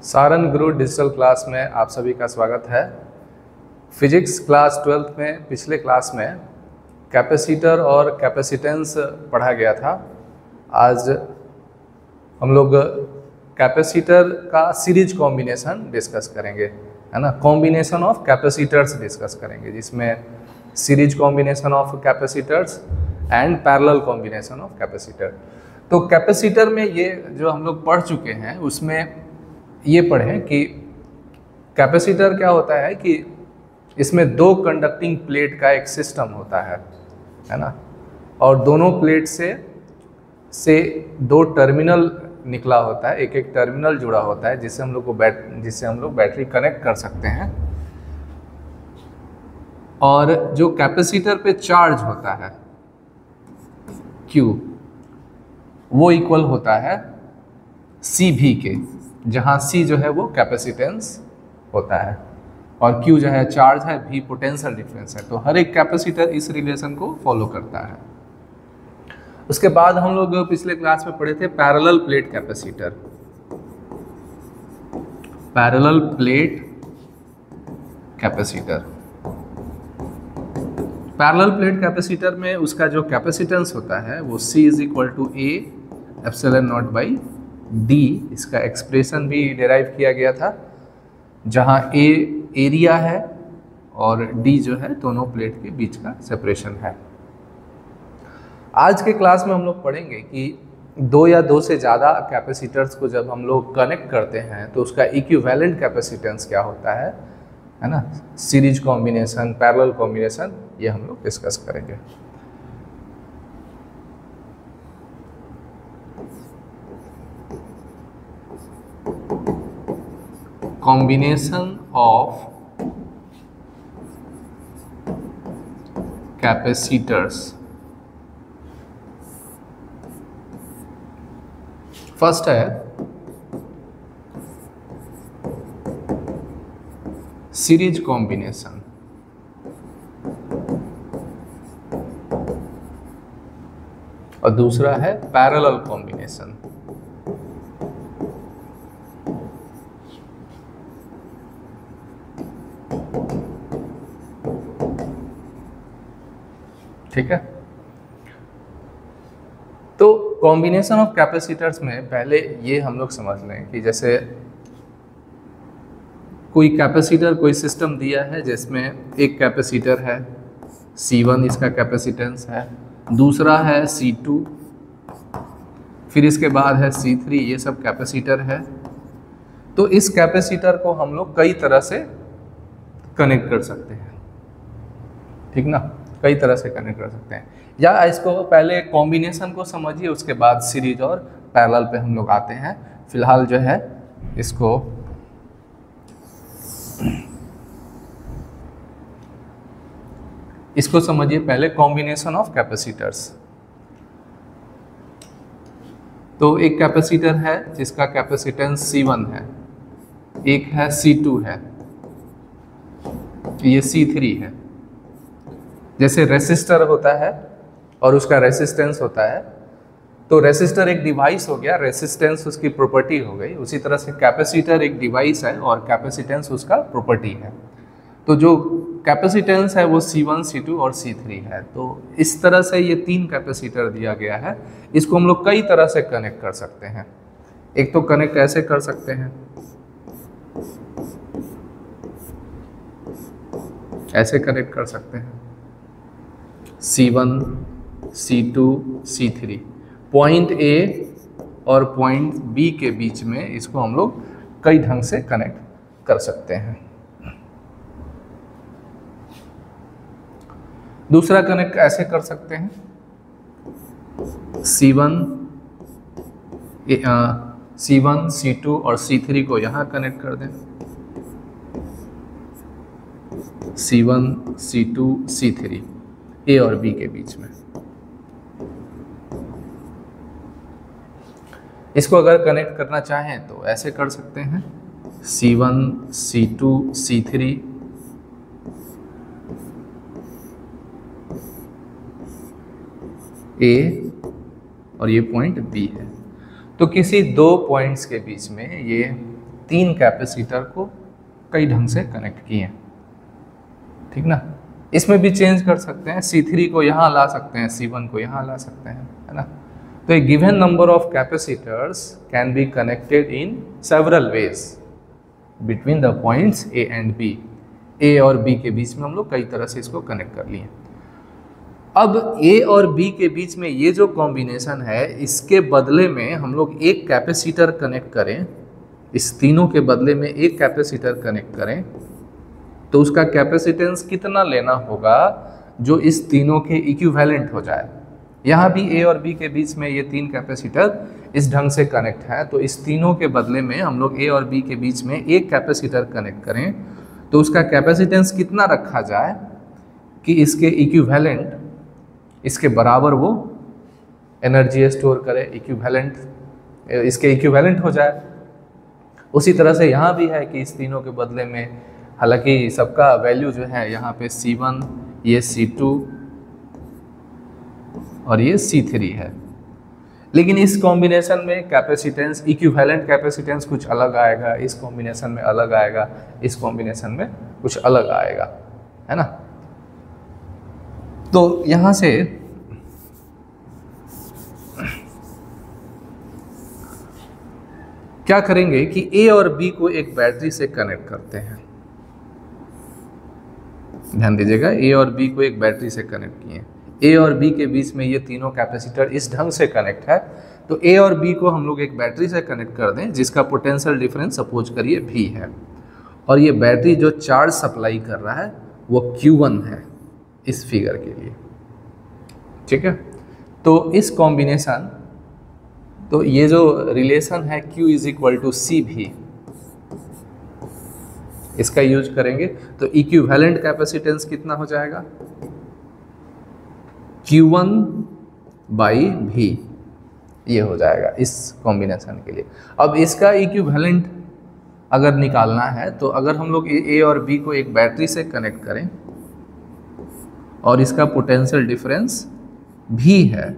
सारन गुरु digital class में आप सभी का स्वागत है। फिजिक्स क्लास 12th में पिछले क्लास में कैपेसिटर और कैपेसिटेंस पढ़ा गया था। आज हम लोग कैपेसिटर का सीरीज कॉम्बिनेशन डिस्कस करेंगे, है ना। कॉम्बिनेशन ऑफ कैपेसिटर्स डिस्कस करेंगे, जिसमें series combination of capacitors and parallel combination of capacitor. तो कैपेसिटर में ये जो हम लोग पढ़ चुके हैं उसमें ये पढ़ें कि कैपेसिटर क्या होता है कि इसमें दो कंडक्टिंग प्लेट का एक सिस्टम होता है ना। और दोनों प्लेट से दो टर्मिनल निकला होता है, एक एक टर्मिनल जुड़ा होता है जिससे हम लोग बैटरी कनेक्ट कर सकते हैं। और जो कैपेसिटर पे चार्ज होता है Q, वो इक्वल होता है CV के, जहाँ C जो है वो कैपेसिटेंस होता है और Q जो है चार्ज है, V पोटेंशियल डिफरेंस है। तो हर एक कैपेसिटर इस रिलेशन को फॉलो करता है। उसके बाद हम लोग पिछले क्लास में पढ़े थे parallel plate capacitor. Parallel plate capacitor, parallel plate capacitor में उसका जो कैपेसिटेंस होता है वो C is equal to A epsilon naught by D। इसका एक्सप्रेशन भी डिराइव किया गया था, जहाँ A एरिया है और D जो है दोनों प्लेट के बीच का सेपरेशन है। आज के क्लास में हम लोग पढ़ेंगे कि दो या दो से ज़्यादा कैपेसिटर्स को जब हम लोग कनेक्ट करते हैं तो उसका इक्विवेलेंट कैपेसिटेंस क्या होता है ना। सीरीज कॉम्बिनेशन, पैरेलल कॉम्बिनेशन, ये हम लोग डिस्कस करेंगे। Combination of capacitors. फर्स्ट है सीरीज कॉम्बिनेशन, और दूसरा है पैरेलल कॉम्बिनेशन। ठीक है। तो कॉम्बिनेशन ऑफ कैपेसिटर्स में पहले ये हम लोग समझ लें कि जैसे कोई कैपेसिटर, कोई सिस्टम दिया है जिसमें एक कैपेसिटर है C1, इसका कैपेसिटेंस है, दूसरा है C2, फिर इसके बाद है C3, ये सब कैपेसिटर है। तो इस कैपेसिटर को हम लोग कई तरह से कनेक्ट कर सकते हैं, ठीक ना, कई तरह से कनेक्ट कर सकते हैं। या इसको पहले कॉम्बिनेशन को समझिए, उसके बाद सीरीज और पैरेलल पे हम लोग आते हैं। फिलहाल जो है इसको समझिए पहले, कॉम्बिनेशन ऑफ कैपेसिटर्स। तो एक कैपेसिटर है जिसका कैपेसिटेंस C1 है, एक है C2 है, ये C3 है। जैसे रेसिस्टर होता है और उसका रेसिस्टेंस होता है, तो रेसिस्टर एक डिवाइस हो गया, रेसिस्टेंस उसकी प्रॉपर्टी हो गई। उसी तरह से कैपेसिटर एक डिवाइस है और कैपेसिटेंस उसका प्रॉपर्टी है। तो जो कैपेसिटेंस है वो C1, C2 और C3 है। तो इस तरह से ये तीन कैपेसिटर दिया गया है। इसको हम लोग कई तरह से कनेक्ट कर सकते हैं। एक तो कनेक्ट ऐसे कर सकते हैं, ऐसे कनेक्ट कर सकते हैं, C1, C2, C3, point A और पॉइंट B के बीच में इसको हम लोग कई ढंग से कनेक्ट कर सकते हैं। दूसरा कनेक्ट ऐसे कर सकते हैं, C1, C2 और C3 को यहाँ कनेक्ट कर दें, C1, C2, C3, A और B के बीच में। इसको अगर कनेक्ट करना चाहें तो ऐसे कर सकते हैं, C1, C2, C3, A और ये पॉइंट B है। तो किसी दो पॉइंट्स के बीच में ये तीन कैपेसिटर को कई ढंग से कनेक्ट किए, ठीक ना। इसमें भी चेंज कर सकते हैं, C3 को यहाँ ला सकते हैं, C1 को यहाँ ला सकते हैं, है ना। तो a given number of capacitors can be connected in several ways between the points A and B। A और B के बीच में हम लोग कई तरह से इसको कनेक्ट कर लिए। अब A और B के बीच में ये जो कॉम्बिनेशन है, इसके बदले में हम लोग एक कैपेसिटर कनेक्ट करें, इस तीनों के बदले में एक कैपेसिटर कनेक्ट करें, तो उसका कैपेसिटेंस कितना लेना होगा जो इस तीनों के इक्विवेलेंट हो जाए। यहाँ भी A और B के बीच में ये तीन कैपेसिटर इस ढंग से कनेक्ट है, तो इस तीनों के बदले में हम लोग A और B के बीच में एक कैपेसिटर कनेक्ट करें, तो उसका कैपेसिटेंस कितना रखा जाए कि इसके इक्विवेलेंट, इसके बराबर वो एनर्जी स्टोर करे, इक्विवेलेंट, इसके इक्विवेलेंट हो जाए। उसी तरह से यहाँ भी है कि इस तीनों के बदले में, हालांकि सबका वैल्यू जो है यहाँ पे C1, ये C2 और ये C3 है, लेकिन इस कॉम्बिनेशन में कैपेसिटेंस, इक्विवेलेंट कैपेसिटेंस कुछ अलग आएगा, इस कॉम्बिनेशन में अलग आएगा, इस कॉम्बिनेशन में कुछ अलग आएगा, है ना। तो यहाँ से क्या करेंगे कि A और B को एक बैटरी से कनेक्ट करते हैं। ध्यान दीजिएगा, A और B को एक बैटरी से कनेक्ट किए। A और B के बीच में ये तीनों कैपेसिटर इस ढंग से कनेक्ट है, तो A और B को हम लोग एक बैटरी से कनेक्ट कर दें जिसका पोटेंशियल डिफरेंस सपोज करिए V है, और ये बैटरी जो चार्ज सप्लाई कर रहा है वो Q1 है इस फिगर के लिए, ठीक है। तो इस कॉम्बिनेशन, तो ये जो रिलेशन है Q is equal to CV, इसका यूज करेंगे तो इक्विवेलेंट कैपेसिटेंस कितना हो जाएगा, Q1 बाई V, ये हो जाएगा इस कॉम्बिनेशन के लिए। अब इसका इक्विवेलेंट अगर निकालना है, तो अगर हम लोग A और B को एक बैटरी से कनेक्ट करें और इसका पोटेंशियल डिफरेंस V है,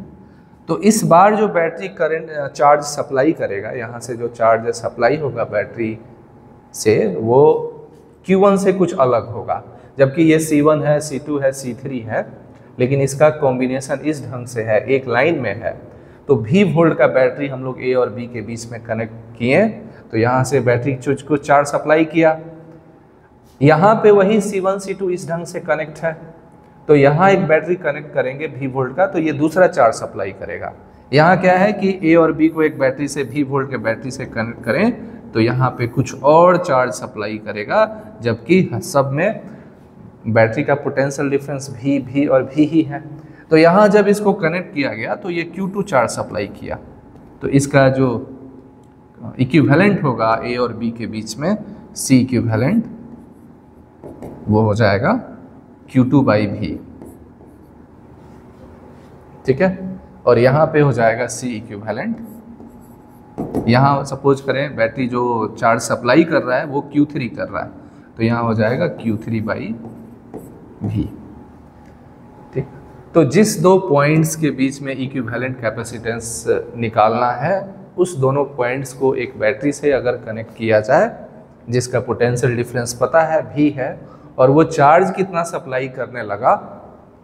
तो इस बार जो बैटरी करंट चार्ज सप्लाई करेगा, यहाँ से जो चार्ज सप्लाई होगा बैटरी से, वो Q1 से कुछ अलग होगा, जबकि ये C1 है, C2 है, C3 है, लेकिन इसका कॉम्बिनेशन इस ढंग से है, एक लाइन में है। तो V वोल्ट का बैटरी हम लोग A और B के बीच में कनेक्ट किए, तो यहाँ से बैटरी को चार्ज सप्लाई किया, यहाँ पे वही C1 C2 इस ढंग से कनेक्ट है, तो यहाँ एक बैटरी कनेक्ट करेंगे V वोल्ट का, तो ये दूसरा चार्ज सप्लाई करेगा। यहाँ क्या है कि A और B को एक बैटरी से, V वोल्ट के बैटरी से कनेक्ट करें, तो यहाँ पे कुछ और चार्ज सप्लाई करेगा, जबकि सब में बैटरी का पोटेंशियल डिफरेंस V और V ही है। तो यहाँ जब इसको कनेक्ट किया गया तो ये Q2 चार्ज सप्लाई किया, तो इसका जो इक्विवेलेंट होगा A और B के बीच में, C इक्विवेलेंट, वो हो जाएगा Q2 बाई V, ठीक है। और यहाँ पे हो जाएगा C इक्विवेलेंट, यहाँ सपोज करें बैटरी जो चार्ज सप्लाई कर रहा है वो Q3 कर रहा है, तो यहाँ हो जाएगा Q3 बाई V, ठीक। तो जिस दो पॉइंट्स के बीच में इक्विवेलेंट कैपेसिटेंस निकालना है, उस दोनों पॉइंट्स को एक बैटरी से अगर कनेक्ट किया जाए, जिसका पोटेंशियल डिफरेंस पता है V है, और वो चार्ज कितना सप्लाई करने लगा,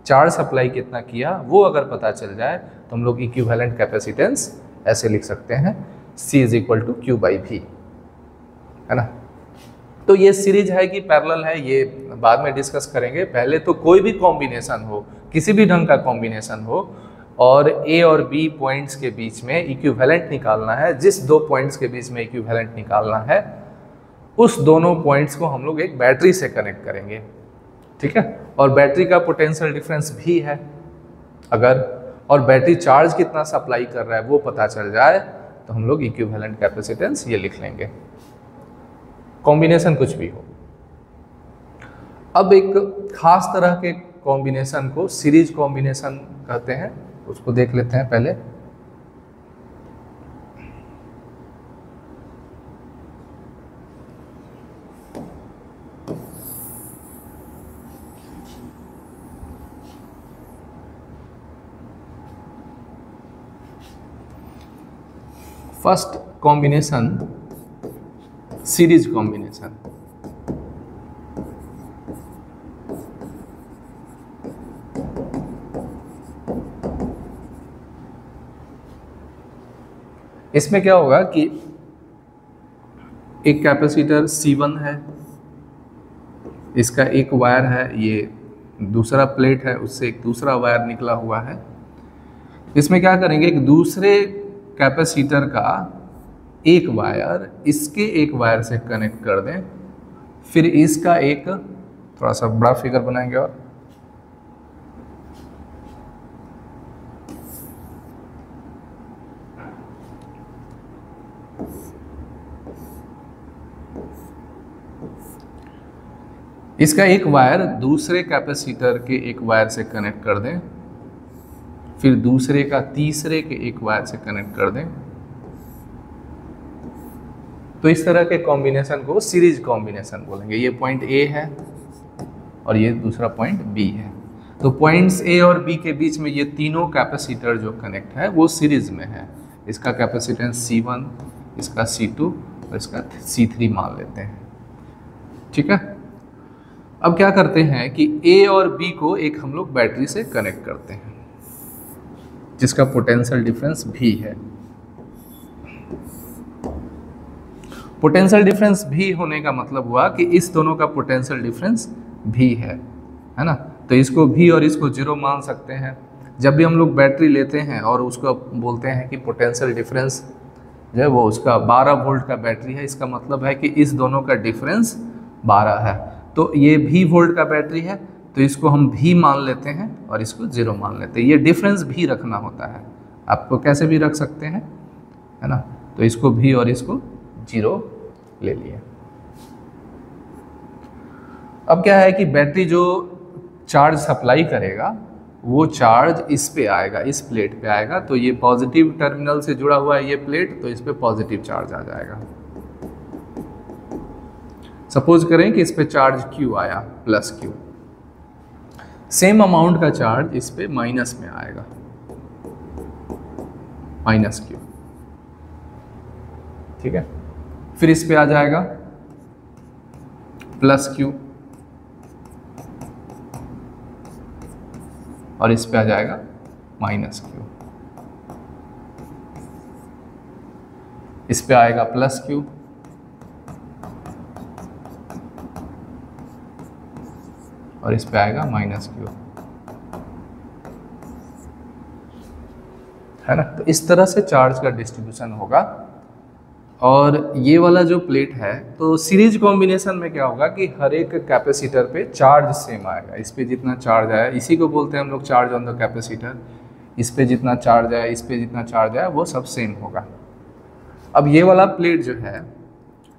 चार्ज सप्लाई कितना किया, वो अगर पता चल जाए, तो हम लोग इक्विवेलेंट कैपेसिटेंस ऐसे लिख सकते हैं, C is equal to Q by V, है ना। तो ये सीरीज है कि पैरेलल है, ये बाद में डिस्कस करेंगे। पहले तो कोई भी कॉम्बिनेशन हो, किसी भी ढंग का कॉम्बिनेशन हो, और A और B पॉइंट्स के बीच में इक्विवेलेंट निकालना है, जिस दो पॉइंट्स के बीच में इक्विवेलेंट निकालना है, उस दोनों पॉइंट्स को हम लोग एक बैटरी से कनेक्ट करेंगे, ठीक है। और बैटरी का पोटेंशियल डिफरेंस भी है अगर, और बैटरी चार्ज कितना सप्लाई कर रहा है वो पता चल जाए, तो हम लोग इक्विवेलेंट कैपेसिटेंस ये लिख लेंगे, कॉम्बिनेशन कुछ भी हो। अब एक खास तरह के कॉम्बिनेशन को सीरीज कॉम्बिनेशन कहते हैं, उसको देख लेते हैं पहले। First combination series combination. इसमें क्या होगा कि एक कैपेसिटर C1 है, इसका एक वायर है, ये दूसरा प्लेट है, उससे एक दूसरा वायर निकला हुआ है। इसमें क्या करेंगे, एक दूसरे कैपेसिटर का एक वायर इसके एक वायर से कनेक्ट कर दें, फिर इसका एक थोड़ा सा बड़ा फिगर बनाएंगे और इसका एक वायर दूसरे कैपेसिटर के एक वायर से कनेक्ट कर दें, फिर दूसरे का तीसरे के एक वायर से कनेक्ट कर दें। तो इस तरह के कॉम्बिनेशन को सीरीज कॉम्बिनेशन बोलेंगे। ये पॉइंट ए है और ये दूसरा पॉइंट बी है। तो पॉइंट्स ए और बी के बीच में ये तीनों कैपेसिटर जो कनेक्ट है वो सीरीज में है। इसका कैपेसिटेंस C1, इसका C2 और इसका C3 मान लेते हैं। ठीक है। अब क्या करते हैं कि ए और बी को एक हम लोग बैटरी से कनेक्ट करते हैं जिसका पोटेंशियल डिफरेंस भी है। पोटेंशियल डिफरेंस भी होने का मतलब हुआ कि इस दोनों का पोटेंशियल डिफरेंस भी है ना। तो इसको भी और इसको 0 मान सकते हैं। जब भी हम लोग बैटरी लेते हैं और उसको बोलते हैं कि पोटेंशियल डिफरेंस जो है वो उसका 12 वोल्ट का बैटरी है, इसका मतलब है कि इस दोनों का डिफरेंस 12 है। तो ये भी वोल्ट का बैटरी है, तो इसको हम भी मान लेते हैं और इसको 0 मान लेते हैं। ये डिफरेंस भी रखना होता है, आपको कैसे भी रख सकते हैं, है ना। तो इसको भी और इसको 0 ले लिए। अब क्या है कि बैटरी जो चार्ज सप्लाई करेगा वो चार्ज इस पे आएगा, इस प्लेट पे आएगा। तो ये पॉजिटिव टर्मिनल से जुड़ा हुआ है ये प्लेट, तो इस पे पॉजिटिव चार्ज आ जाएगा। सपोज करें कि इस पे चार्ज Q आया प्लस Q, सेम अमाउंट का चार्ज इस पे माइनस में आएगा, माइनस Q। ठीक है। फिर इस पे आ जाएगा प्लस Q और इस पे आ जाएगा माइनस Q। इस पे आएगा प्लस Q और इस पे आएगा माइनस Q, है ना। तो इस तरह से चार्ज का डिस्ट्रीब्यूशन होगा। और ये वाला जो प्लेट है, तो सीरीज कॉम्बिनेशन में क्या होगा कि हर एक कैपेसिटर पे चार्ज सेम आएगा। इस पे जितना चार्ज आया, इसी को बोलते हैं हम लोग चार्ज ऑन द कैपेसिटर। इस पे जितना चार्ज आया, इस पे जितना चार्ज आया, वो सब सेम होगा। अब ये वाला प्लेट जो है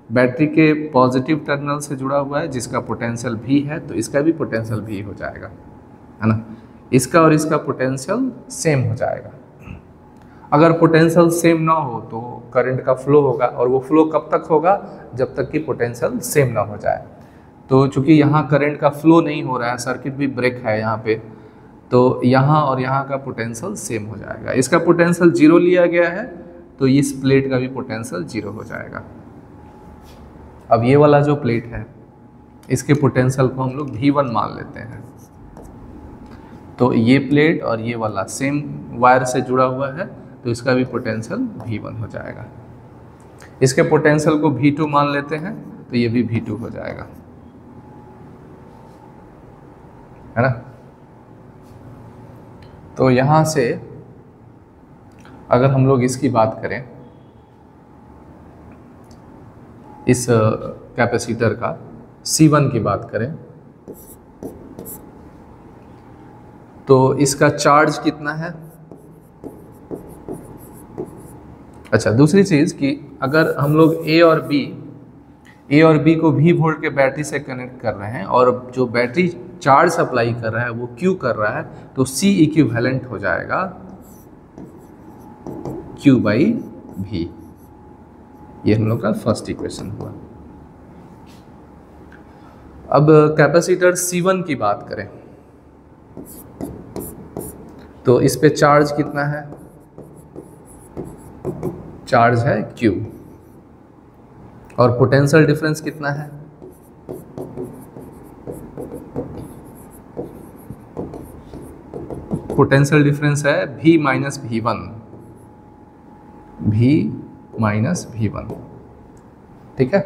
बैटरी के पॉजिटिव टर्मिनल से जुड़ा हुआ है, जिसका पोटेंशियल भी है, तो इसका भी पोटेंशियल भी हो जाएगा, है ना। इसका और इसका पोटेंशियल सेम हो जाएगा। अगर पोटेंशियल सेम ना हो तो करंट का फ्लो होगा, और वो फ्लो कब तक होगा, जब तक कि पोटेंशियल सेम ना हो जाए। तो चूंकि यहाँ करंट का फ्लो नहीं हो रहा है, सर्किट भी ब्रेक है यहाँ पे, तो यहाँ और यहाँ का पोटेंशियल सेम हो जाएगा। इसका पोटेंशियल 0 लिया गया है, तो इस प्लेट का भी पोटेंशियल 0 हो जाएगा। अब ये वाला जो प्लेट है, इसके पोटेंशियल को हम लोग V1 मान लेते हैं। तो ये प्लेट और ये वाला सेम वायर से जुड़ा हुआ है, तो इसका भी पोटेंशियल V1 हो जाएगा। इसके पोटेंशियल को V2 मान लेते हैं, तो ये भी V2 हो जाएगा, है ना। तो यहाँ से अगर हम लोग इसकी बात करें, इस कैपेसिटर का C1 की बात करें, तो इसका चार्ज कितना है। अच्छा, दूसरी चीज़ कि अगर हम लोग ए और बी को भी वोल्ट के बैटरी से कनेक्ट कर रहे हैं, और जो बैटरी चार्ज सप्लाई कर रहा है वो Q कर रहा है, तो C इक्विवेलेंट हो जाएगा Q/V। ये हम लोग का फर्स्ट इक्वेशन हुआ। अब कैपेसिटर C1 की बात करें, तो इस पे चार्ज कितना है, चार्ज है Q, और पोटेंशियल डिफरेंस कितना है? पोटेंशियल डिफरेंस है V minus V1, V minus V1। ठीक है,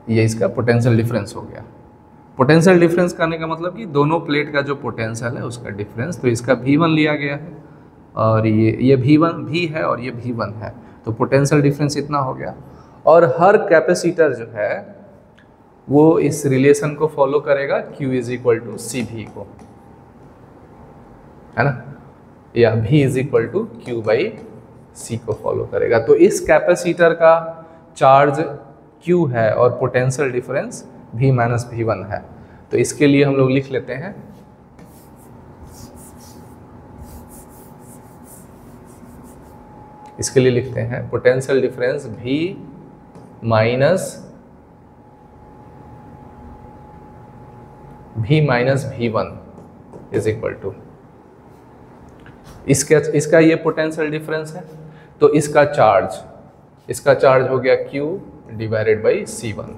ये इसका पोटेंशियल डिफरेंस हो गया। पोटेंशियल डिफरेंस करने का मतलब कि दोनों प्लेट का जो पोटेंशियल है उसका डिफरेंस, तो इसका V1 लिया गया है और ये V है और ये V1 है, तो पोटेंशियल डिफरेंस इतना हो गया। और हर कैपेसिटर जो है वो इस रिलेशन को फॉलो करेगा Q is equal to CV को, है ना, या V is equal to Q by C को फॉलो करेगा। तो इस कैपेसिटर का चार्ज Q है और potential difference V minus V1 है। तो इसके लिए हम लोग लिख लेते हैं लिखते हैं potential difference V minus V1 is equal to, इसका ये पोटेंशियल डिफरेंस है, तो इसका चार्ज हो गया Q डिवाइडेड बाई C1।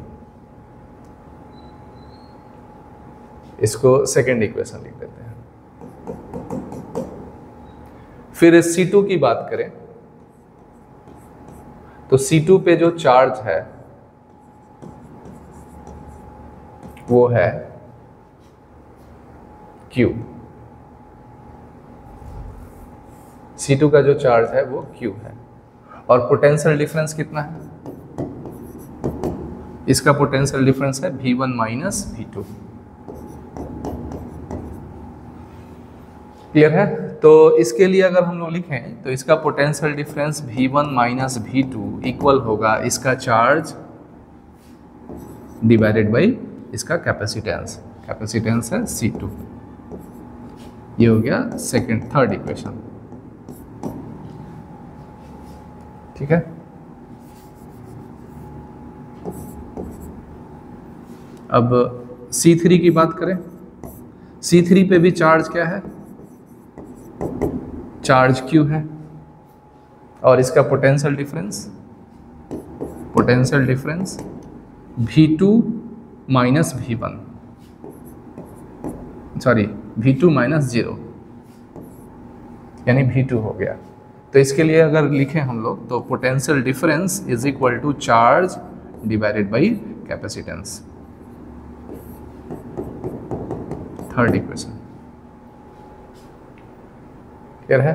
इसको सेकेंड इक्वेशन लिख देते हैं। फिर C2 की बात करें तो C2 पे जो चार्ज है वो है Q। C2 का जो चार्ज है वो Q है और पोटेंशियल डिफरेंस कितना है? इसका पोटेंशियल डिफरेंस है V1 माइनस V2। क्लियर है? तो इसके लिए अगर हम लोग लिखें तो इसका potential difference V1 minus V2 equal होगा इसका चार्ज डिवाइडेड बाई इसका कैपेसिटेंस है C2। ये हो गया थर्ड इक्वेशन। ठीक है, अब C3 की बात करें। C3 पे भी चार्ज क्या है? चार्ज Q है और इसका potential difference V2 minus V1, V2 minus 0 यानी V2 हो गया। तो इसके लिए अगर लिखें हम लोग तो potential difference is equal to charge divided by capacitance, third equation. Clear है?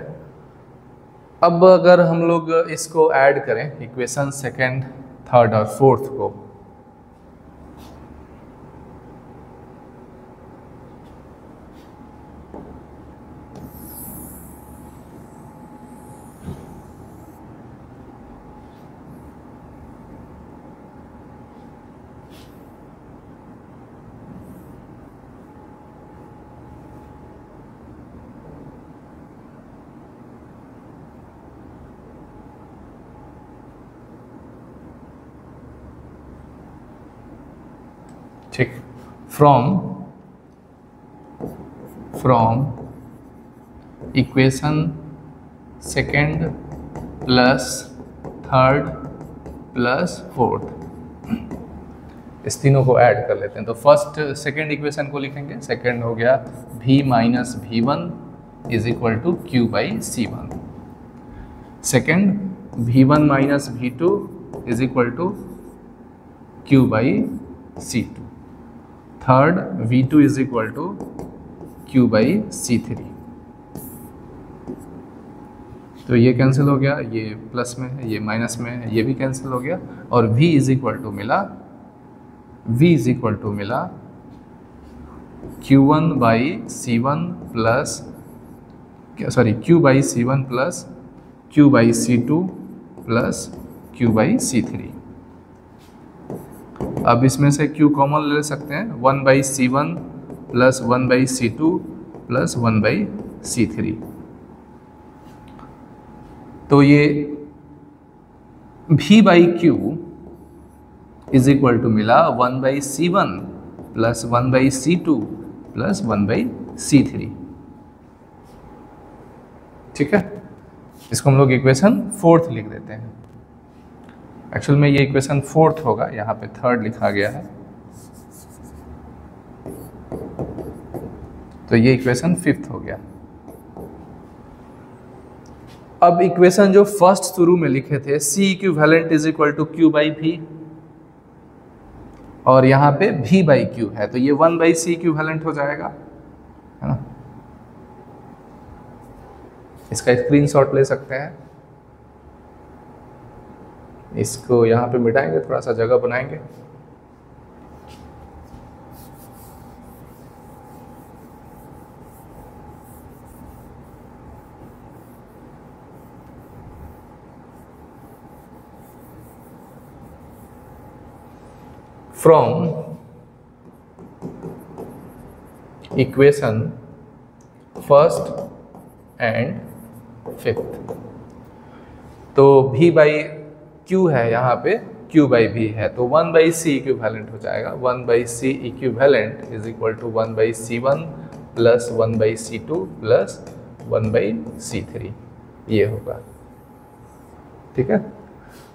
अब अगर हम लोग इसको ऐड करें इक्वेशन सेकेंड, थर्ड और फोर्थ को, ठीक, from equation second plus third plus fourth, इस तीनों को ऐड कर लेते हैं। तो फर्स्ट सेकेंड इक्वेशन को लिखेंगे, सेकेंड हो गया V minus V1 is equal to Q by C1। Second V1 minus V2 is equal to Q by C2। Third V2 is equal to Q by C3। तो ये cancel हो गया, ये plus में है, ये माइनस में है, ये भी कैंसिल हो गया और V इज इक्वल टू मिला Q1 by C1 plus Q by C1 plus Q by C2 plus Q by C3। अब इसमें से Q कॉमन ले सकते हैं, 1 by C1 plus 1 by C2 plus 1 by C3। तो ये V by Q is equal to मिला 1 by C1 plus 1 by C2 plus 1 by C3। ठीक है, इसको हम लोग इक्वेशन फोर्थ लिख देते हैं। एक्चुअल में ये इक्वेशन फोर्थ होगा, यहाँ पे थर्ड लिखा गया है, तो ये इक्वेशन फिफ्थ हो गया। अब इक्वेशन जो फर्स्ट शुरू में लिखे थे C equivalent is equal to Q by V, और यहाँ पे V बाई Q है, तो ये 1 बाई C इक्विवेलेंट हो जाएगा, है ना। इसका स्क्रीनशॉट ले सकते हैं, इसको यहाँ पे मिटाएंगे, थोड़ा सा जगह बनाएंगे। From equation first and fifth, तो V बाई Q है, यहाँ पे Q बाई V है, तो 1 बाई C इक्विवेलेंट हो जाएगा। 1 by C equivalent is equal to 1 by C1 plus 1 by C2 plus 1 by C3, ये होगा, ठीक है।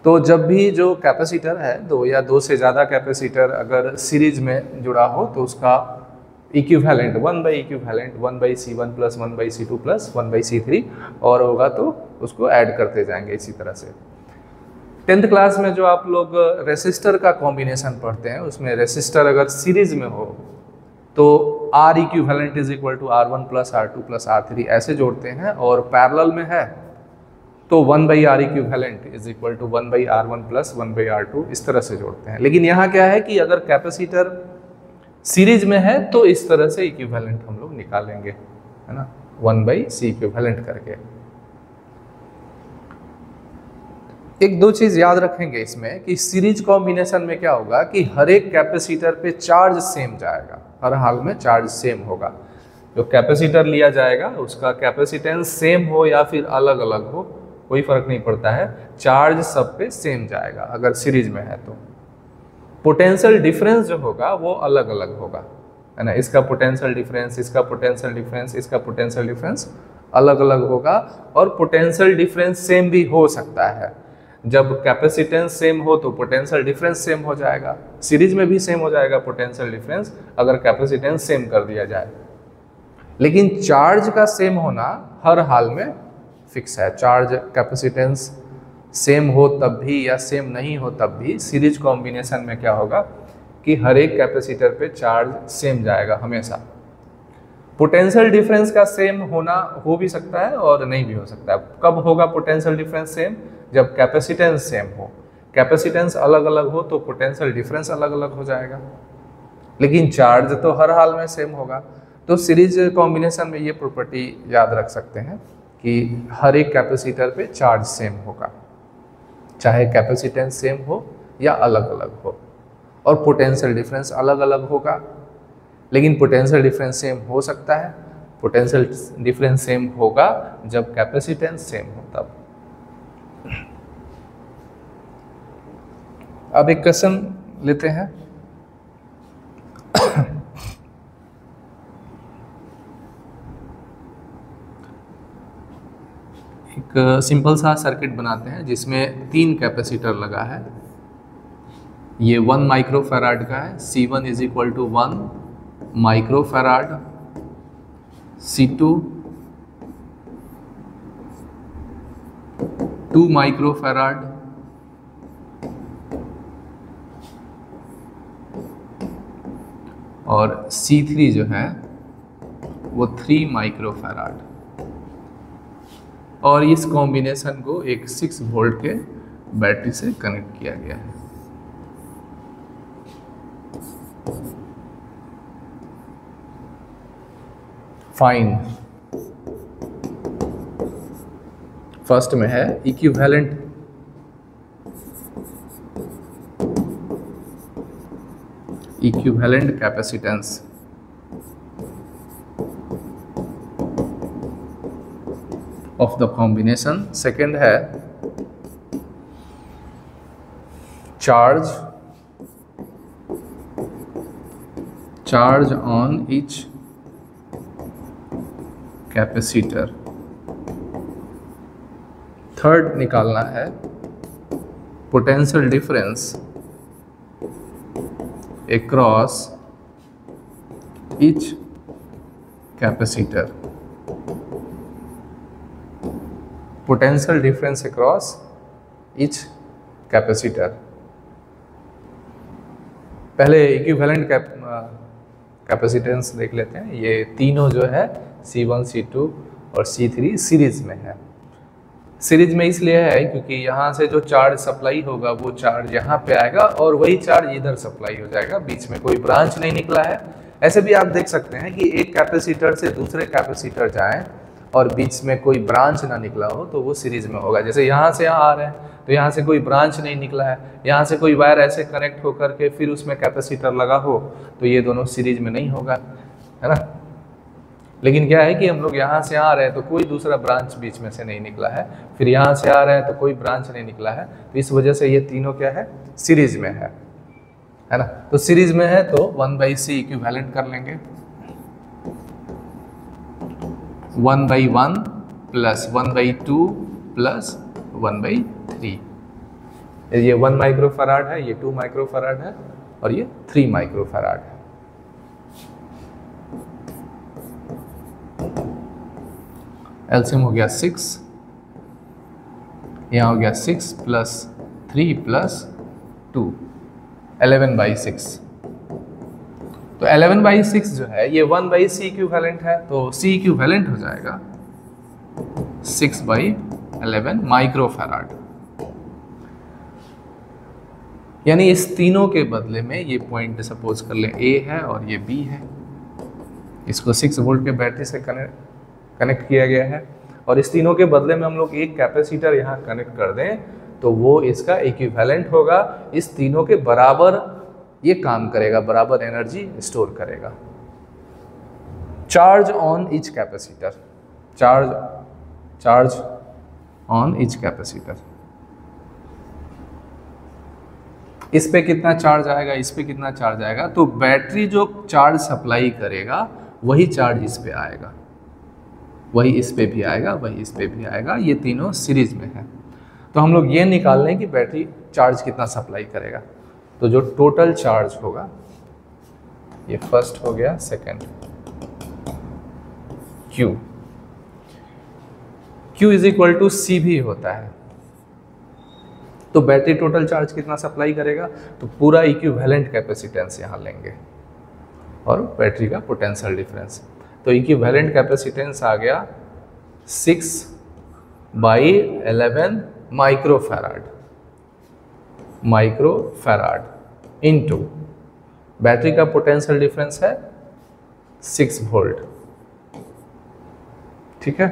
तो जब भी जो कैपेसिटर है, दो या दो से ज़्यादा कैपेसिटर अगर सीरीज में जुड़ा हो, तो उसका equivalent 1 by equivalent 1 by C1 plus 1 by C2 plus 1 by C3 और होगा, तो उसको ऐड करते जाएंगे इसी तरह से। 10th क्लास में जो आप लोग रेसिस्टर का कॉम्बिनेशन पढ़ते हैं, उसमें रेसिस्टर अगर सीरीज में हो तो R equivalent is equal to R1 plus R2 plus R3 ऐसे जोड़ते हैं, और पैरेलल में है तो 1 by R equivalent is equal to 1 by R1 plus 1 by R2 इस तरह से जोड़ते हैं। लेकिन यहाँ क्या है कि अगर कैपेसिटर सीरीज में है तो इस तरह से इक्विवेलेंट हम लोग निकालेंगे, है ना, 1 बाई C इक्विवेलेंट करके। एक दो चीज याद रखेंगे इसमें कि सीरीज कॉम्बिनेशन में क्या होगा कि हर एक कैपेसिटर पे चार्ज सेम जाएगा, हर हाल में चार्ज सेम होगा। जो कैपेसिटर लिया जाएगा उसका कैपेसिटेंस सेम हो या फिर अलग अलग हो, कोई फर्क नहीं पड़ता है, चार्ज सब पे सेम जाएगा अगर सीरीज में है तो। पोटेंशियल डिफरेंस जो होगा वो अलग अलग होगा, है ना। इसका पोटेंशियल डिफरेंस, इसका पोटेंशियल डिफरेंस, इसका पोटेंशियल डिफरेंस अलग अलग होगा, और पोटेंशियल डिफरेंस सेम भी हो सकता है। जब कैपेसिटेंस सेम हो तो पोटेंशियल डिफरेंस सेम हो जाएगा, सीरीज में भी सेम हो जाएगा पोटेंशियल डिफरेंस अगर कैपेसिटेंस सेम कर दिया जाए। लेकिन चार्ज का सेम होना हर हाल में फिक्स है। चार्ज कैपेसिटेंस सेम हो तब भी या सेम नहीं हो तब भी सीरीज कॉम्बिनेशन में क्या होगा कि हर एक कैपेसिटर पे चार्ज सेम जाएगा हमेशा। पोटेंशियल डिफरेंस का सेम होना हो भी सकता है और नहीं भी हो सकता है। कब होगा पोटेंशियल डिफरेंस सेम? जब कैपेसिटेंस सेम हो। कैपेसिटेंस अलग अलग हो तो पोटेंशियल डिफरेंस अलग अलग हो जाएगा, लेकिन चार्ज तो हर हाल में सेम होगा। तो सीरीज कॉम्बिनेशन में ये प्रॉपर्टी याद रख सकते हैं कि हर एक कैपेसिटर पे चार्ज सेम होगा, चाहे कैपेसिटेंस सेम हो या अलग अलग हो, और पोटेंशियल डिफरेंस अलग अलग होगा। लेकिन पोटेंशियल डिफरेंस सेम हो सकता है, पोटेंशियल डिफरेंस सेम होगा जब कैपेसिटेंस सेम हो तब। अब एक क्वेश्चन लेते हैं। एक सिंपल सा सर्किट बनाते हैं जिसमें 3 कैपेसिटर लगा है। ये 1 माइक्रोफैराड का है। C1 is equal to 1 microfarad, C2 2 microfarad, और C3 जो है वो 3 माइक्रोफैराड। और इस कॉम्बिनेशन को एक 6 वोल्ट के बैटरी से कनेक्ट किया गया है। फाइंड, फर्स्ट में है equivalent capacitance of the combination। Second है charge on each capacitor। Third निकालना है potential difference across each capacitor, potential difference across each capacitor। पहले इक्विवेलेंट कैपेसिटेंस देख लेते हैं। ये तीनों जो है C1, C2 और C3 सीरीज में है। सीरीज में इसलिए है क्योंकि यहाँ से जो चार्ज सप्लाई होगा वो चार्ज यहाँ पे आएगा और वही चार्ज इधर सप्लाई हो जाएगा, बीच में कोई ब्रांच नहीं निकला है। ऐसे भी आप देख सकते हैं कि एक कैपेसिटर से दूसरे कैपेसिटर जाएं और बीच में कोई ब्रांच ना निकला हो तो वो सीरीज में होगा। जैसे यहाँ से यहाँ आ रहे हैं तो यहाँ से कोई ब्रांच नहीं निकला है, यहाँ से कोई वायर ऐसे कनेक्ट होकर के फिर उसमें कैपेसिटर लगा हो तो ये दोनों सीरीज में नहीं होगा, है ना। लेकिन क्या है कि हम लोग यहाँ से आ रहे हैं तो कोई दूसरा ब्रांच बीच में से नहीं निकला है, फिर यहाँ से आ रहे हैं तो कोई ब्रांच नहीं निकला है, तो इस वजह से ये तीनों क्या है, सीरीज में है ना। तो सीरीज में है तो 1/c इक्विवेलेंट कर लेंगे, 1/1 प्लस 1/2 प्लस 1/3। ये 1 माइक्रोफैराड है, ये 2 माइक्रोफैराड है और ये 3 माइक्रोफैराड है। एलसीएम हो गया 6, यहाँ हो गया 6 प्लस 3 प्लस 2, 11/6। तो 11/6 जो है ये 1/c इक्विवेलेंट है, तो c इक्विवेलेंट हो जाएगा 6/11 माइक्रोफैराड। यानी इस तीनों के बदले में ये पॉइंट सपोज कर लें A है और ये B है, इसको 6 वोल्ट के बैटरी से कनेक्ट किया गया है और इस तीनों के बदले में हम लोग एक कैपेसिटर यहाँ कनेक्ट कर दें तो वो इसका इक्विवेलेंट होगा, इस तीनों के बराबर ये काम करेगा, बराबर एनर्जी स्टोर करेगा। Charge on each capacitor, charge on each capacitor. इस पे कितना चार्ज आएगा, इस पे कितना चार्ज आएगा, तो बैटरी जो चार्ज सप्लाई करेगा वही चार्ज इस पे आएगा, वही इस पे भी आएगा, वही इस पे भी आएगा। ये तीनों सीरीज में है। तो हम लोग ये निकाल लें कि बैटरी चार्ज कितना सप्लाई करेगा। तो जो टोटल चार्ज होगा, ये फर्स्ट हो गया, second Q is equal to C भी होता है। तो बैटरी टोटल चार्ज कितना सप्लाई करेगा, तो पूरा इक्विवेलेंट कैपेसिटेंस यहाँ लेंगे और बैटरी का पोटेंशियल डिफरेंस। तो इक्विवेलेंट कैपेसिटेंस आ गया 6/11 माइक्रोफैराड इनटू बैटरी का पोटेंशियल डिफरेंस है 6 वोल्ट। ठीक है,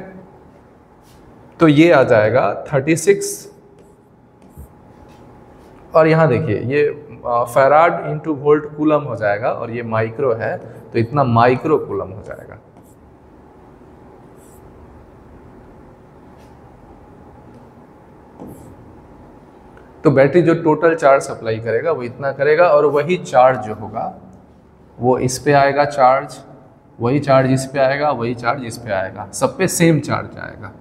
तो ये आ जाएगा 36 और यहाँ देखिए ये फैराड इंटू वोल्ट कूलम हो जाएगा और ये माइक्रो है तो इतना माइक्रो कूलम हो जाएगा। तो बैटरी जो टोटल चार्ज सप्लाई करेगा वो इतना करेगा और वही चार्ज जो होगा वो इस पे आएगा चार्ज, वही चार्ज इस पे आएगा, वही चार्ज इस पे आएगा, सब पे सेम चार्ज आएगा,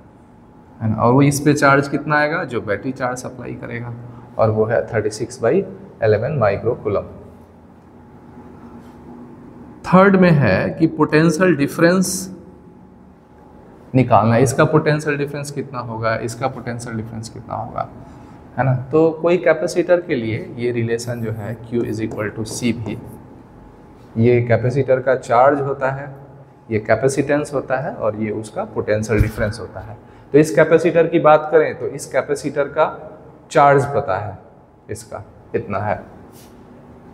है ना। और वो इस पे चार्ज कितना आएगा, जो बैटरी चार्ज सप्लाई करेगा, और वो है 36/11 माइक्रो कूलम। थर्ड में है कि पोटेंशियल डिफरेंस निकालना, इसका पोटेंशियल डिफरेंस कितना होगा, इसका पोटेंशियल डिफरेंस कितना होगा, है ना। तो कोई कैपेसिटर के लिए ये रिलेशन जो है Q is equal to C भी, ये कैपेसिटर का चार्ज होता है, ये कैपेसिटेंस होता है और ये उसका पोटेंशियल डिफरेंस होता है। तो इस कैपेसिटर की बात करें तो इस कैपेसिटर का चार्ज पता है, इसका इतना है,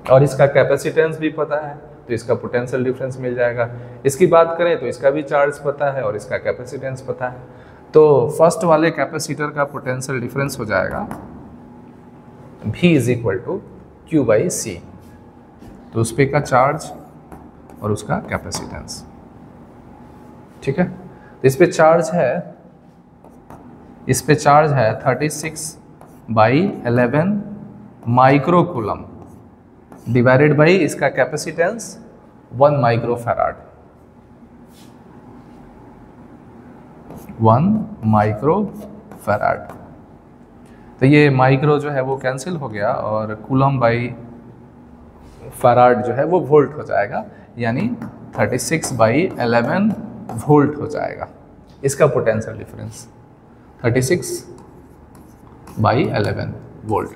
और इसका कैपेसिटेंस भी पता है तो इसका पोटेंशियल डिफरेंस मिल जाएगा। इसकी बात करें तो इसका भी चार्ज पता है और इसका कैपेसिटेंस पता है। तो फर्स्ट वाले कैपेसिटर का पोटेंशियल डिफरेंस हो जाएगा V is equal to Q/C। तो उस पे का चार्ज और उसका कैपेसिटेंस, ठीक है। तो इस पे चार्ज है 36/11 माइक्रो कूलम डिवाइडेड बाई इसका कैपेसिटेंस 1 माइक्रोफैराड, 1 माइक्रोफैराड। तो ये माइक्रो जो है वो कैंसिल हो गया और कूलम बाई फैराड जो है वो वोल्ट हो जाएगा, यानी 36/11 वोल्ट हो जाएगा इसका पोटेंशियल डिफरेंस, 36/11 वोल्ट।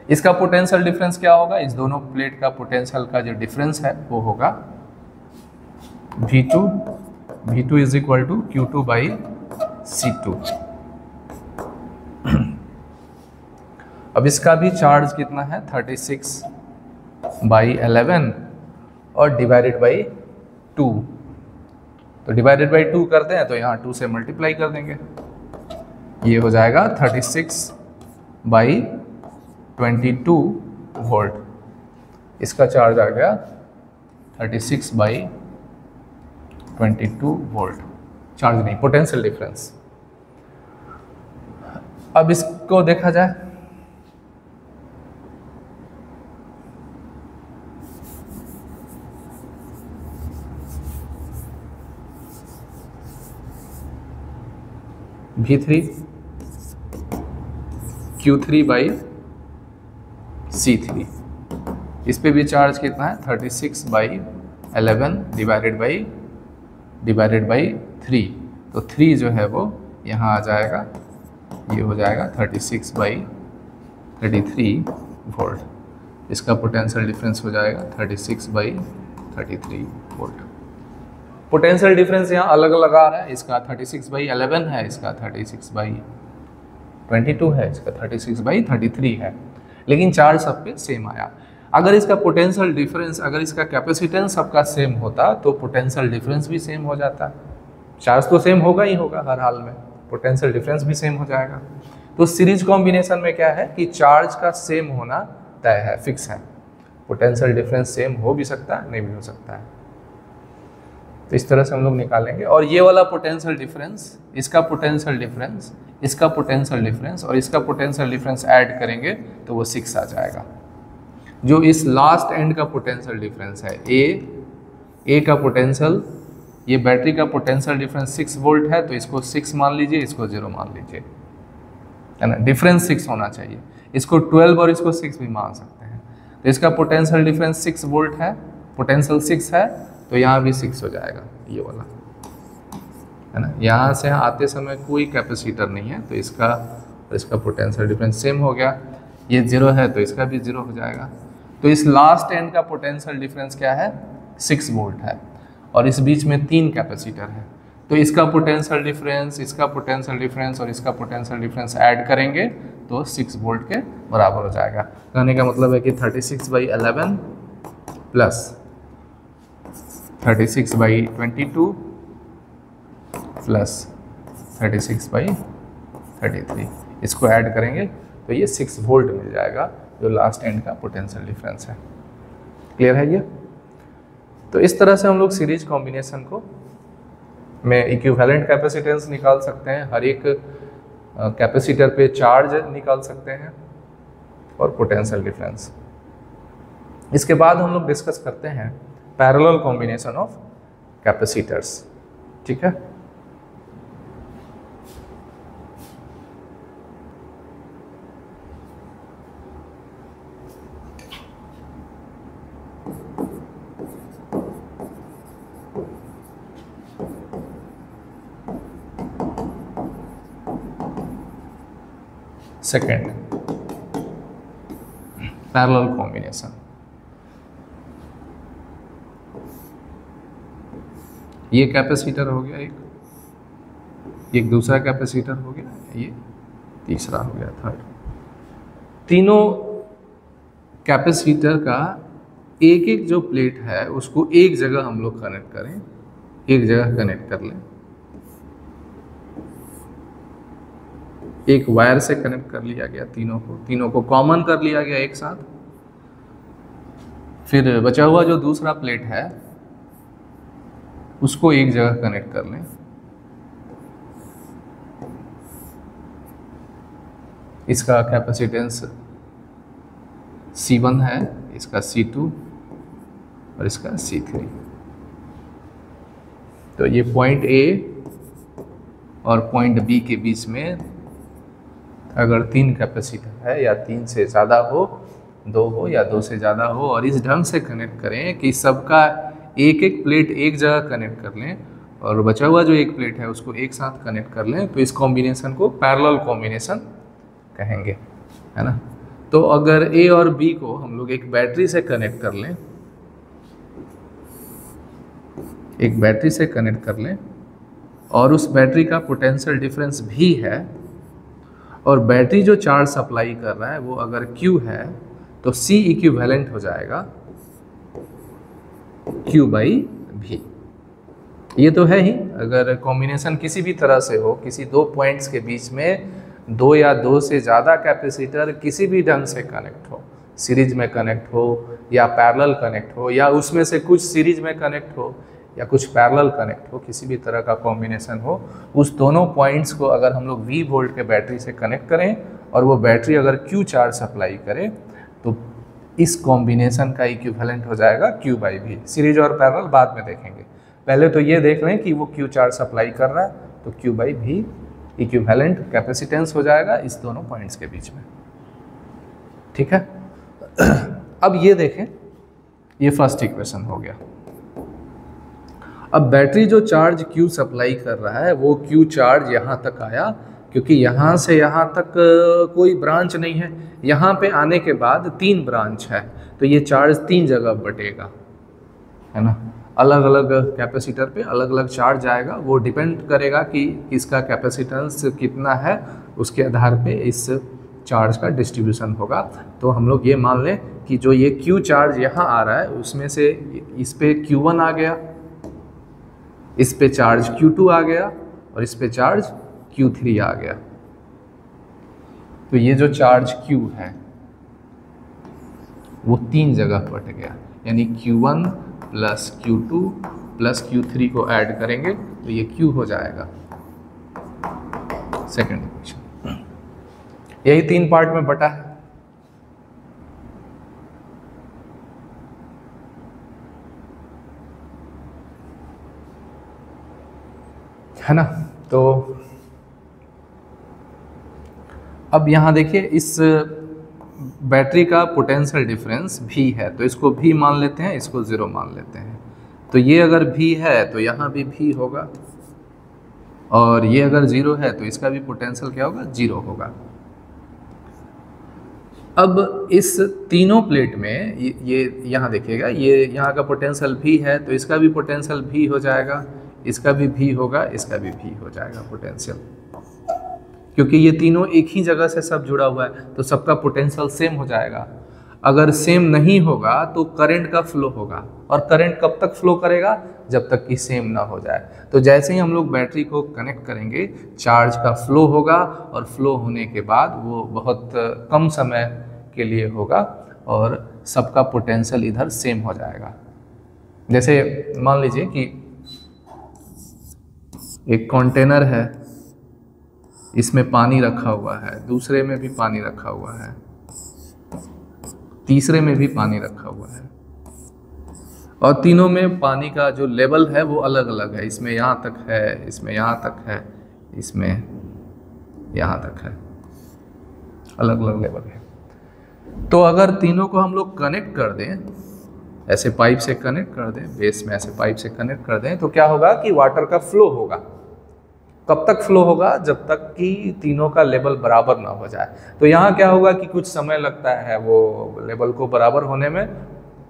इसका पोटेंशियल डिफरेंस क्या होगा? इस दोनों प्लेट का पोटेंशियल का जो डिफरेंस है वो होगा V2 is equal to Q2/C2। अब इसका भी चार्ज कितना है? 36/11 और डिवाइडेड बाई 2। तो डिवाइडेड बाई 2 करते हैं तो यहाँ 2 से मल्टीप्लाई कर देंगे, ये हो जाएगा 36/22 वोल्ट। इसका चार्ज आ गया 36/22 वोल्ट। चार्ज नहीं, पोटेंशियल डिफरेंस। अब इसको देखा जाए, V3 Q3/C3। इस पे भी चार्ज कितना है? 36/11 डिवाइडेड बाई 3। तो 3 जो है वो यहाँ आ जाएगा, ये हो जाएगा 36/33 वोल्ट। इसका पोटेंशियल डिफरेंस हो जाएगा 36/33 वोल्ट। पोटेंशियल डिफरेंस यहाँ अलग अलग आ रहा है, इसका 36/11 है, इसका 36/22 है, इसका 36/33 है, लेकिन चार्ज सब पे सेम आया। अगर इसका पोटेंशियल डिफरेंस, अगर इसका कैपेसिटेंस सबका सेम होता तो पोटेंशियल डिफरेंस भी सेम हो जाता। चार्ज तो सेम होगा ही होगा हर हाल में, पोटेंशियल डिफरेंस भी सेम हो जाएगा। तो सीरीज कॉम्बिनेशन में क्या है कि चार्ज का सेम होना तय है, फिक्स है। पोटेंशियल डिफरेंस सेम हो भी सकता है, नहीं भी हो सकता है। तो इस तरह से हम लोग निकालेंगे। और ये वाला पोटेंशियल डिफरेंस, इसका पोटेंशियल डिफरेंस, इसका पोटेंशियल डिफरेंस और इसका पोटेंशियल डिफरेंस ऐड करेंगे तो वो 6 आ जाएगा। जो इस लास्ट एंड का पोटेंशियल डिफरेंस है, ए का पोटेंशियल, ये बैटरी का पोटेंशियल डिफरेंस 6 वोल्ट है, तो इसको 6 मान लीजिए, इसको 0 मान लीजिए, है ना। डिफरेंस 6 होना चाहिए। इसको 12 और इसको 6 भी मान सकते हैं। तो इसका पोटेंशियल डिफरेंस 6 वोल्ट है, पोटेंशियल 6 है, तो यहाँ भी 6 हो जाएगा, ये वाला, है ना। यहाँ से यहाँ आते समय कोई कैपेसिटर नहीं है, तो इसका पोटेंशियल डिफरेंस सेम हो गया। ये 0 है तो इसका भी 0 हो जाएगा। तो इस लास्ट एंड का पोटेंशियल डिफरेंस क्या है? 6 वोल्ट है, और इस बीच में 3 कैपेसिटर है। तो इसका पोटेंशियल डिफरेंस, इसका पोटेंशियल डिफरेंस और इसका पोटेंशियल डिफरेंस ऐड करेंगे तो 6 वोल्ट के बराबर हो जाएगा। कहने का मतलब है कि 36/11 प्लस 36/22 प्लस 36/33, इसको ऐड करेंगे तो ये 6 वोल्ट मिल जाएगा, जो लास्ट एंड का पोटेंशियल डिफरेंस है। क्लियर है ये? तो इस तरह से हम लोग सीरीज कॉम्बिनेशन को में इक्विवेलेंट कैपेसिटेंस निकाल सकते हैं, हर एक कैपेसिटर पे चार्ज निकाल सकते हैं और पोटेंशियल डिफरेंस। इसके बाद हम लोग डिस्कस करते हैं पैरेलल कॉम्बिनेशन ऑफ कैपेसिटर्स। ठीक है। Second, parallel combination. ये कैपेसिटर हो गया एक दूसरा कैपेसिटर हो गया, ये तीसरा हो गया, थर्ड। तीनों कैपेसिटर का एक एक जो प्लेट है उसको एक जगह हम लोग कनेक्ट करें, एक जगह कनेक्ट कर लें, एक वायर से कनेक्ट कर लिया गया, तीनों को कॉमन कर लिया गया एक साथ। फिर बचा हुआ जो दूसरा प्लेट है उसको एक जगह कनेक्ट कर लें। इसका कैपेसिटेंस C1 है, इसका C2 और इसका C3। तो ये पॉइंट A और पॉइंट B के बीच में अगर 3 कैपेसिटर है या 3 से ज़्यादा हो, 2 हो या 2 से ज़्यादा हो, और इस ढंग से कनेक्ट करें कि सबका एक एक प्लेट एक जगह कनेक्ट कर लें और बचा हुआ जो एक प्लेट है उसको एक साथ कनेक्ट कर लें, तो इस कॉम्बिनेशन को पैरेलल कॉम्बिनेशन कहेंगे, है ना। तो अगर ए और बी को हम लोग एक बैटरी से कनेक्ट कर लें, एक बैटरी से कनेक्ट कर लें और उस बैटरी का पोटेंशियल डिफरेंस भी है, और बैटरी जो चार्ज सप्लाई कर रहा है वो अगर Q है तो C इक्विवेलेंट हो जाएगा Q बाई V। ये तो है ही, अगर कॉम्बिनेशन किसी भी तरह से हो, किसी दो पॉइंट्स के बीच में 2 या 2 से ज़्यादा कैपेसिटर किसी भी ढंग से कनेक्ट हो, सीरीज में कनेक्ट हो या पैरेलल कनेक्ट हो, या उसमें से कुछ सीरीज में कनेक्ट हो या कुछ पैरेलल कनेक्ट हो, किसी भी तरह का कॉम्बिनेशन हो, उस दोनों पॉइंट्स को अगर हम लोग V वोल्ट के बैटरी से कनेक्ट करें और वो बैटरी अगर Q चार्ज सप्लाई करे तो इस कॉम्बिनेशन का इक्विवेलेंट हो जाएगा Q बाई V। सीरीज और पैरेलल बाद में देखेंगे, पहले तो ये देख लें कि वो Q चार्ज सप्लाई कर रहा है, तो Q by V equivalent capacitance हो जाएगा इस दोनों पॉइंट्स के बीच में, ठीक है। अब ये देखें, ये फर्स्ट इक्वेशन हो गया। अब बैटरी जो चार्ज Q सप्लाई कर रहा है वो Q चार्ज यहाँ तक आया, क्योंकि यहाँ से यहाँ तक कोई ब्रांच नहीं है, यहाँ पे आने के बाद 3 ब्रांच है, तो ये चार्ज 3 जगह बटेगा, है ना। अलग अलग कैपेसिटर पे अलग अलग चार्ज आएगा, वो डिपेंड करेगा कि इसका कैपेसिटेंस कितना है, उसके आधार पे इस चार्ज का डिस्ट्रीब्यूशन होगा। तो हम लोग ये मान लें कि जो ये Q चार्ज यहाँ आ रहा है उसमें से इस पे Q1 आ गया, इस पे चार्ज Q2 आ गया और इस पे चार्ज Q3 आ गया। तो ये जो चार्ज Q है वो 3 जगह बट गया, यानी Q1 plus Q2 plus Q3 को ऐड करेंगे तो ये Q हो जाएगा, सेकेंड इक्वेशन। यही 3 पार्ट में बटा है ना। तो अब यहाँ देखिए, इस बैटरी का पोटेंशियल डिफरेंस V है, तो इसको V मान लेते हैं, इसको 0 मान लेते हैं। तो ये अगर V है तो यहाँ भी V होगा, और ये अगर 0 है तो इसका भी पोटेंशियल क्या होगा, 0 होगा। अब इस तीनों प्लेट में ये यहाँ देखिएगा, ये यहाँ का पोटेंशियल V है तो इसका भी पोटेंशियल V हो जाएगा, इसका भी V होगा, इसका भी V हो जाएगा पोटेंशियल, क्योंकि ये तीनों एक ही जगह से सब जुड़ा हुआ है तो सबका पोटेंशियल सेम हो जाएगा। अगर सेम नहीं होगा तो करंट का फ्लो होगा, और करंट कब तक फ्लो करेगा, जब तक कि सेम ना हो जाए। तो जैसे ही हम लोग बैटरी को कनेक्ट करेंगे चार्ज का फ्लो होगा, और फ्लो होने के बाद वो बहुत कम समय के लिए होगा और सबका पोटेंशियल इधर सेम हो जाएगा। जैसे मान लीजिए कि एक कंटेनर है, इसमें पानी रखा हुआ है, दूसरे में भी पानी रखा हुआ है, तीसरे में भी पानी रखा हुआ है, और तीनों में पानी का जो लेवल है वो अलग अलग है। इसमें यहाँ तक है, इसमें यहाँ तक है, इसमें यहाँ तक है, अलग अलग लेवल है। तो अगर तीनों को हम लोग कनेक्ट कर दें, ऐसे पाइप से कनेक्ट कर दें, बेस में ऐसे पाइप से कनेक्ट कर दें, तो क्या होगा कि वाटर का फ्लो होगा। कब तक फ्लो होगा, जब तक कि तीनों का लेवल बराबर ना हो जाए। तो यहाँ क्या होगा कि कुछ समय लगता है वो लेवल को बराबर होने में,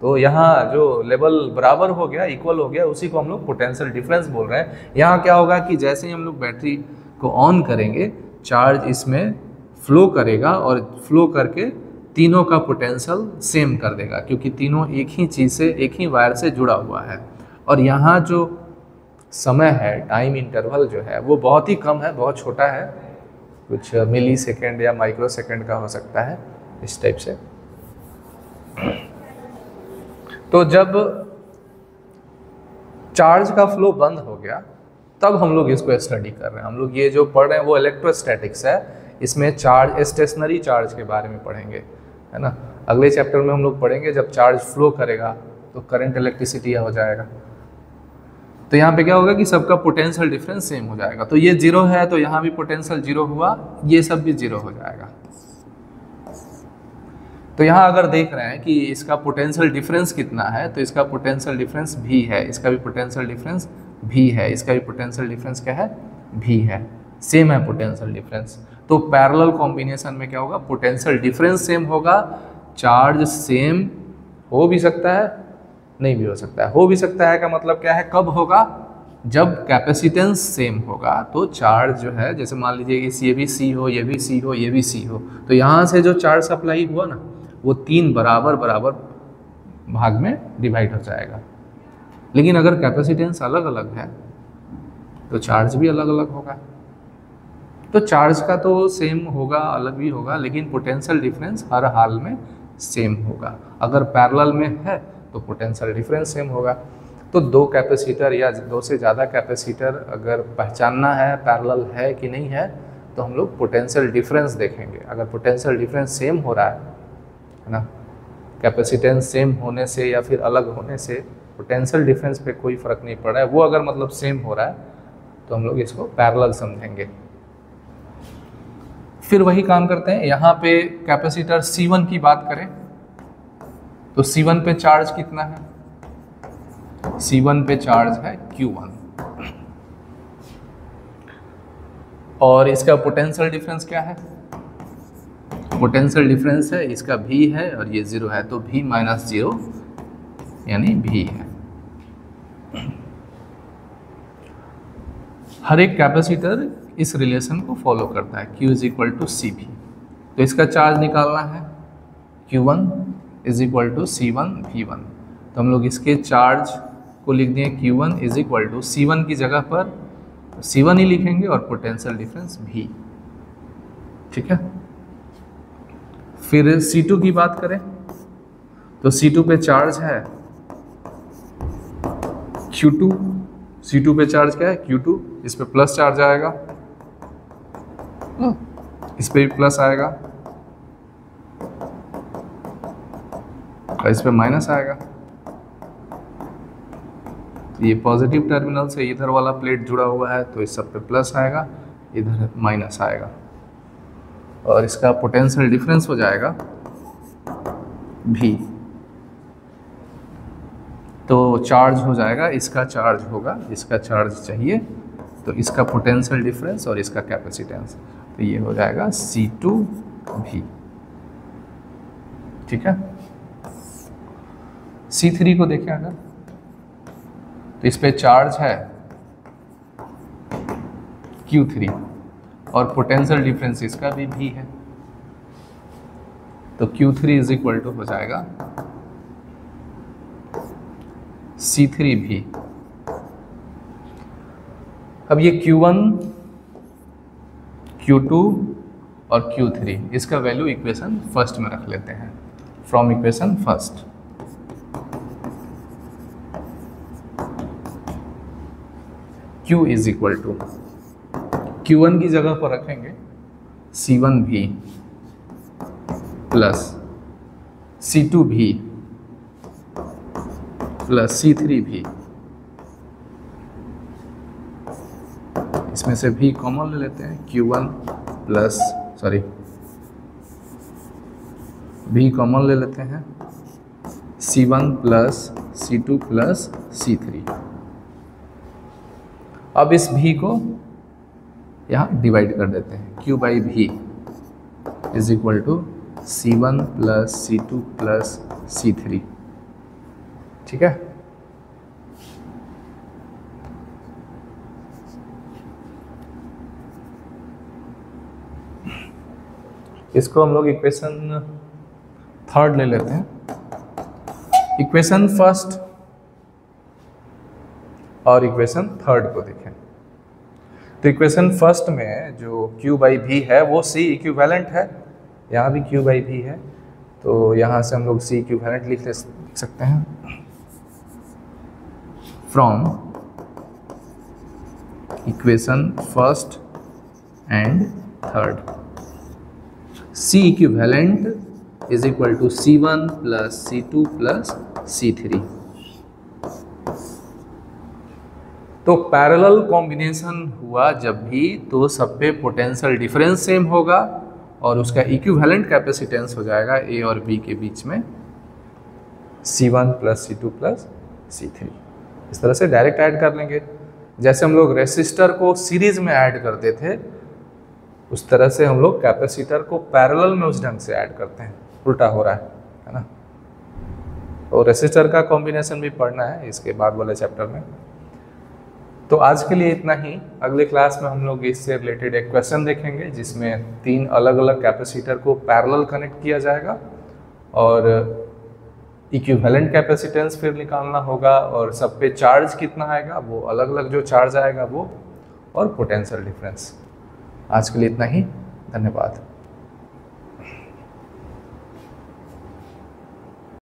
तो यहाँ जो लेवल बराबर हो गया, इक्वल हो गया, उसी को हम लोग पोटेंशियल डिफरेंस बोल रहे हैं। यहाँ क्या होगा कि जैसे ही हम लोग बैटरी को ऑन करेंगे चार्ज इसमें फ्लो करेगा, और फ्लो करके तीनों का पोटेंशियल सेम कर देगा, क्योंकि तीनों एक ही चीज़ से, एक ही वायर से जुड़ा हुआ है। और यहाँ जो समय है, टाइम इंटरवल जो है वो बहुत ही कम है, बहुत छोटा है, कुछ मिली सेकेंड या माइक्रो सेकेंड का हो सकता है, इस टाइप से। तो जब चार्ज का फ्लो बंद हो गया तब हम लोग इसको स्टडी कर रहे हैं। हम लोग ये जो पढ़ रहे हैं वो इलेक्ट्रोस्टैटिक्स है, इसमें चार्ज, स्टेशनरी चार्ज के बारे में पढ़ेंगे, है ना। अगले चैप्टर में हम लोग पढ़ेंगे जब चार्ज फ्लो करेगा तो करंट इलेक्ट्रिसिटी हो जाएगा। तो यहाँ पे क्या होगा कि सबका पोटेंशियल डिफरेंस सेम हो जाएगा। तो ये 0 है तो यहाँ भी पोटेंशियल 0 हुआ, ये सब भी 0 हो जाएगा। तो यहाँ अगर देख रहे हैं कि इसका पोटेंशियल डिफरेंस कितना है, तो इसका पोटेंशियल डिफरेंस भी है, इसका भी पोटेंशियल डिफरेंस भी है, इसका भी पोटेंशियल डिफरेंस क्या है, भी है, सेम है पोटेंशियल डिफरेंस। तो पैरेलल कॉम्बिनेशन में क्या होगा, पोटेंशियल डिफरेंस सेम होगा, चार्ज सेम हो भी सकता है, नहीं भी हो सकता है। हो भी सकता है का मतलब क्या है, कब होगा, जब कैपेसिटेंस सेम होगा। तो चार्ज जो है, जैसे मान लीजिए कि ये भी सी हो, ये भी सी हो, ये भी सी हो, तो यहाँ से जो चार्ज सप्लाई हुआ ना, वो 3 बराबर बराबर भाग में डिवाइड हो जाएगा। लेकिन अगर कैपेसिटेंस अलग अलग है तो चार्ज भी अलग अलग होगा। तो चार्ज का तो सेम होगा, अलग भी होगा, लेकिन पोटेंशियल डिफरेंस हर हाल में सेम होगा। अगर पैरेलल में है तो पोटेंशियल डिफरेंस सेम होगा। तो 2 कैपेसिटर या 2 से ज़्यादा कैपेसिटर अगर पहचानना है पैरेलल है कि नहीं है, तो हम लोग पोटेंशियल डिफरेंस देखेंगे। अगर पोटेंशियल डिफरेंस सेम हो रहा है ना, कैपेसिटेंस सेम होने से या फिर अलग होने से पोटेंशियल डिफरेंस पे कोई फ़र्क नहीं पड़ रहा है, वो अगर मतलब सेम हो रहा है तो हम लोग इसको पैरेलल समझेंगे। फिर वही काम करते हैं, यहाँ पे कैपेसिटर C1 की बात करें तो C1 पे चार्ज कितना है, C1 पे चार्ज है Q1, और इसका पोटेंशियल डिफरेंस क्या है, पोटेंशियल डिफरेंस है इसका V है और ये 0 है, तो V माइनस 0 यानी V है। हर एक कैपेसिटर इस रिलेशन को फॉलो करता है, Q is equal to CV। तो इसका चार्ज निकालना है, Q1 is equal to C1 V1। तो हम लोग इसके चार्ज को लिख दिए Q1 is equal to C1 की जगह पर C1 ही लिखेंगे और पोटेंशियल डिफरेंस V, ठीक है। फिर C2 की बात करें तो C2 पे चार्ज है Q2, C2 पे चार्ज क्या है Q2, इस पे प्लस चार्ज आएगा, इस पे भी प्लस आएगा और इस पे माइनस आएगा। तो ये पॉजिटिव टर्मिनल से इधर वाला प्लेट जुड़ा हुआ है, तो इस सब पे प्लस आएगा, इधर माइनस आएगा, और इसका पोटेंशियल डिफरेंस हो जाएगा V। तो चार्ज हो जाएगा, इसका चार्ज होगा, इसका चार्ज चाहिए, तो इसका पोटेंशियल डिफरेंस और इसका कैपेसिटेंस, तो ये हो जाएगा C2V, ठीक है। C3 को देखें अगर, तो इस पे चार्ज है Q3 और पोटेंशियल डिफरेंस इसका भी V है, तो Q3 इज इक्वल टू हो जाएगा C3V। अब ये Q1, Q2 और Q3, इसका वैल्यू इक्वेशन फर्स्ट में रख लेते हैं, from equation first. Q is equal to, Q1 की जगह पर रखेंगे C1V plus C2V plus C3V, इसमें से V कॉमन ले लेते हैं, Q1 प्लस V कॉमन ले लेते हैं, C1 plus C2 plus C3। अब इस V को यहाँ डिवाइड कर देते हैं, Q by V is equal to C1 plus C2 plus C3, ठीक है। इसको हम लोग इक्वेशन थर्ड ले लेते हैं। इक्वेशन फर्स्ट और इक्वेशन थर्ड को देखें तो इक्वेशन फर्स्ट में जो Q बाई V है वो C इक्विवेलेंट है, यहाँ भी Q बाई V है, तो यहाँ से हम लोग C इक्विवेलेंट लिख सकते हैं from equation first and third. C equivalent is equal to C1 plus C2 plus C3। तो पैरेलल कॉम्बिनेशन हुआ जब भी, तो सब पे पोटेंशियल डिफरेंस सेम होगा और उसका इक्विवेलेंट कैपेसिटेंस हो जाएगा ए और बी के बीच में C1 + C2 + C3। इस तरह से डायरेक्ट ऐड कर लेंगे। जैसे हम लोग रेसिस्टर को सीरीज में ऐड करते थे, उस तरह से हम लोग कैपेसिटर को पैरेलल में उस ढंग से ऐड करते हैं। उल्टा हो रहा है ना। तो रेसिस्टर का कॉम्बिनेशन भी पढ़ना है इसके बाद वाले चैप्टर में। तो आज के लिए इतना ही। अगले क्लास में हम लोग इससे रिलेटेड एक क्वेश्चन देखेंगे जिसमें 3 अलग अलग कैपेसिटर को पैरेलल कनेक्ट किया जाएगा और इक्विवेलेंट कैपेसिटेंस फिर निकालना होगा और सब पे चार्ज कितना आएगा, वो अलग अलग जो चार्ज आएगा वो, और पोटेंशियल डिफरेंस। आज के लिए इतना ही। धन्यवाद।